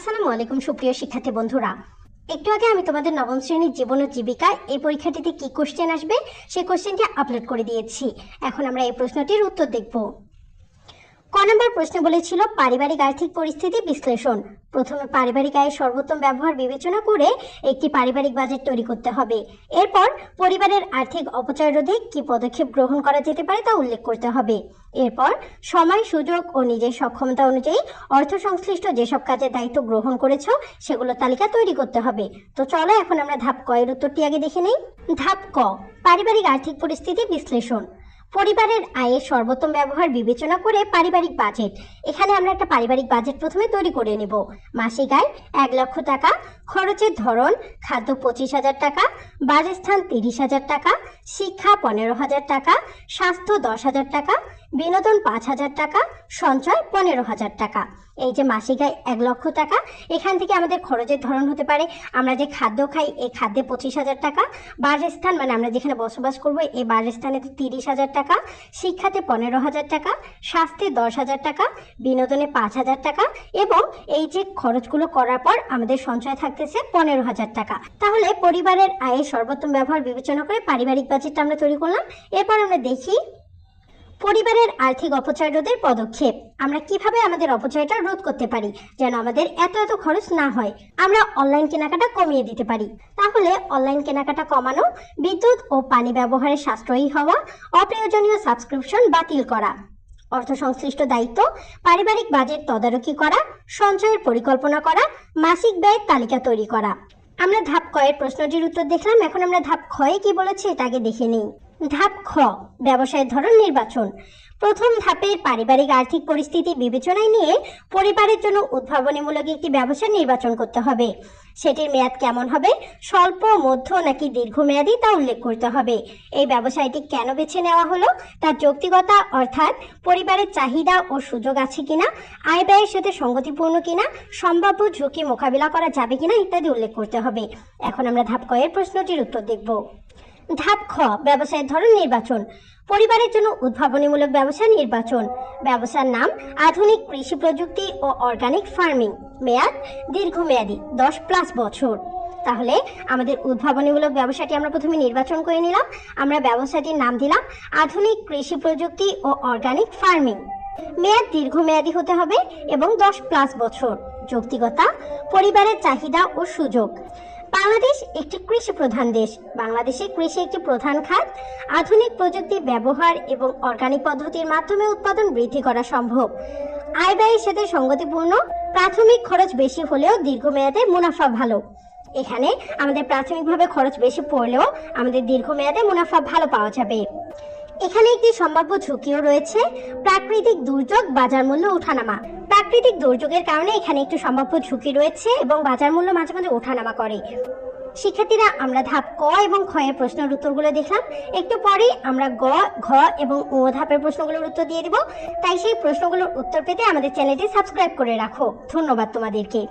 আসসালামু আলাইকুম সুপ্রিয় শিক্ষার্থী বন্ধুরা। একটু আগে আমি তোমাদের নবম শ্রেণীর জীবন ও জীবিকা এই পরীক্ষাটিতে কি কোশ্চেন আসবে সেই কোশ্চেনটি আপলোড করে দিয়েছি। এখন আমরা এই প্রশ্নটির উত্তর দেখব। ক নম্বর প্রশ্ন বলেছিল পারিবারিক আর্থিক পরিস্থিতি বিশ্লেষণ। প্রথমে পারিবারিক আয়ের সর্বোত্তম ব্যবহার বিবেচনা করে একটি পারিবারিক বাজেট তৈরি করতে হবে। এরপর পরিবারের আর্থিক অপচয় রোধে কি পদক্ষেপ গ্রহণ করা যেতে পারে তা উল্লেখ করতে হবে। এরপর সময়, সুযোগ ও নিজের সক্ষমতা অনুযায়ী অর্থ সংশ্লিষ্ট যেসব কাজের দায়িত্ব গ্রহণ করেছ সেগুলোর তালিকা তৈরি করতে হবে। তো চলো এখন আমরা ধাপ ক এর উত্তরটি আগে দেখে নেই। ধাপ ক, পারিবারিক আর্থিক পরিস্থিতি বিশ্লেষণ। পরিবারের আয়ের সর্বোত্তম ব্যবহার বিবেচনা করে পারিবারিক বাজেট। এখানে আমরা একটা পারিবারিক বাজেট প্রথমে তৈরি করে নেব। মাসিক আয় 1 লক্ষ টাকা, খরচের ধরন খাদ্য 25,000 টাকা, বাসস্থান 30,000 টাকা, শিক্ষা 15,000 টাকা, স্বাস্থ্য 10,000 টাকা, বিনোদন 5,000 টাকা, সঞ্চয় 15,000 টাকা। এই যে মাসিক আয় 1 লক্ষ টাকা, এখান থেকে আমাদের খরচের ধরন হতে পারে আমরা যে খাদ্য খাই এই খাদ্যে 25,000 টাকা, বাসস্থান মানে আমরা যেখানে বসবাস করব এই বাসস্থানে 30,000 টাকা, শিক্ষাতে 15,000 টাকা, স্বাস্থ্যে 10,000 টাকা, বিনোদনে 5,000 টাকা এবং এই যে খরচগুলো করার পর আমাদের সঞ্চয় থাকতেছে 15,000 টাকা। তাহলে পরিবারের আয়ের সর্বোত্তম ব্যবহার বিবেচনা করে পারিবারিক বাজেটটা আমরা তৈরি করলাম। এরপর আমরা দেখি পরিবারের আর্থিক অপচয় রোধের পদক্ষেপ। আমরা কিভাবে আমাদের অপচয়টা রোধ করতে পারি যেন আমাদের এত খরচ না হয়। আমরা অনলাইন কেনাকাটা কমিয়ে দিতে পারি। তাহলে অনলাইন কেনাকাটা কমানো, বিদ্যুৎ ও পানি ব্যবহারে সাশ্রয়ী হওয়া, অপ্রয়োজনীয় সাবস্ক্রিপশন বাতিল করা, অর্থ সংশ্লিষ্ট দায়িত্ব, পারিবারিক বাজেট তদারকি করা, সঞ্চয়ের পরিকল্পনা করা, মাসিক ব্যয়ের তালিকা তৈরি করা। আমরা ধাপ ক এর প্রশ্নটির উত্তর দেখলাম। এখন আমরা ধাপ খ এ কি বলেছে এটা আগে দেখে নিই। ধাপ খ, ব্যবসায়ের ধরন নির্বাচন। প্রথম ধাপের পারিবারিক আর্থিক পরিস্থিতি বিবেচনায় নিয়ে পরিবারের জন্য উদ্ভাবনীমূলক একটি ব্যবসা নির্বাচন করতে হবে। সেটির মেয়াদ কেমন হবে, স্বল্প, মধ্য নাকি দীর্ঘমেয়াদী তা উল্লেখ করতে হবে। এই ব্যবসায়টি কেন বেছে নেওয়া হলো, তার যৌক্তিকতা অর্থাৎ পরিবারের চাহিদা ও সুযোগ আছে কিনা, আয় ব্যয়ের সাথে সঙ্গতিপূর্ণ কিনা, সম্ভাব্য ঝুঁকি মোকাবিলা করা যাবে কিনা ইত্যাদি উল্লেখ করতে হবে। এখন আমরা ধাপ ক এর প্রশ্নটির উত্তর দেখব। ধাপ খ, ব্যবসায়ের ধরন নির্বাচন। পরিবারের জন্য উদ্ভাবনীমূলক ব্যবসা নির্বাচন। ব্যবসার নাম আধুনিক কৃষি প্রযুক্তি ও অর্গানিক ফার্মিং। মেয়াদ দীর্ঘমেয়াদী 10+ বছর। তাহলে আমাদের উদ্ভাবনীমূলক ব্যবসাটি আমরা প্রথমে নির্বাচন করে নিলাম। আমরা ব্যবসাটির নাম দিলাম আধুনিক কৃষি প্রযুক্তি ও অর্গানিক ফার্মিং। মেয়াদ দীর্ঘমেয়াদী হতে হবে এবং 10+ বছর। যৌক্তিকতা পরিবারের চাহিদা ও সুযোগ। বাংলাদেশ একটি কৃষি প্রধান দেশ। বাংলাদেশে কৃষি একটি প্রধান খাত। আধুনিক প্রযুক্তি ব্যবহার এবং অর্গানিক পদ্ধতির মাধ্যমে উৎপাদন বৃদ্ধি করা সম্ভব। আয় ব্যয়ের সাথে সঙ্গতিপূর্ণ। প্রাথমিক খরচ বেশি হলেও দীর্ঘমেয়াদে মুনাফা ভালো। এখানে আমাদের প্রাথমিকভাবে খরচ বেশি পড়লেও আমাদের দীর্ঘমেয়াদে মুনাফা ভালো পাওয়া যাবে। এখানে একটি সম্ভাব্য ঝুঁকিও রয়েছে, প্রাকৃতিক দুর্যোগ, বাজার মূল্য ওঠানামা। প্রাকৃতিক দুর্যোগের কারণে এখানে একটু সম্ভাব্য ঝুঁকি রয়েছে এবং বাজার মূল্য মাঝে মাঝে ওঠানামা করে। শিক্ষার্থীরা, আমরা ধাপ ক এবং খ এর প্রশ্নের উত্তরগুলো দেখলাম। একটু পরে আমরা গ, ঘ এবং ও ধাপের প্রশ্নগুলোর উত্তর দিয়ে দিব। তাই সেই প্রশ্নগুলোর উত্তর পেতে আমাদের চ্যানেলটি সাবস্ক্রাইব করে রাখো। ধন্যবাদ তোমাদেরকে।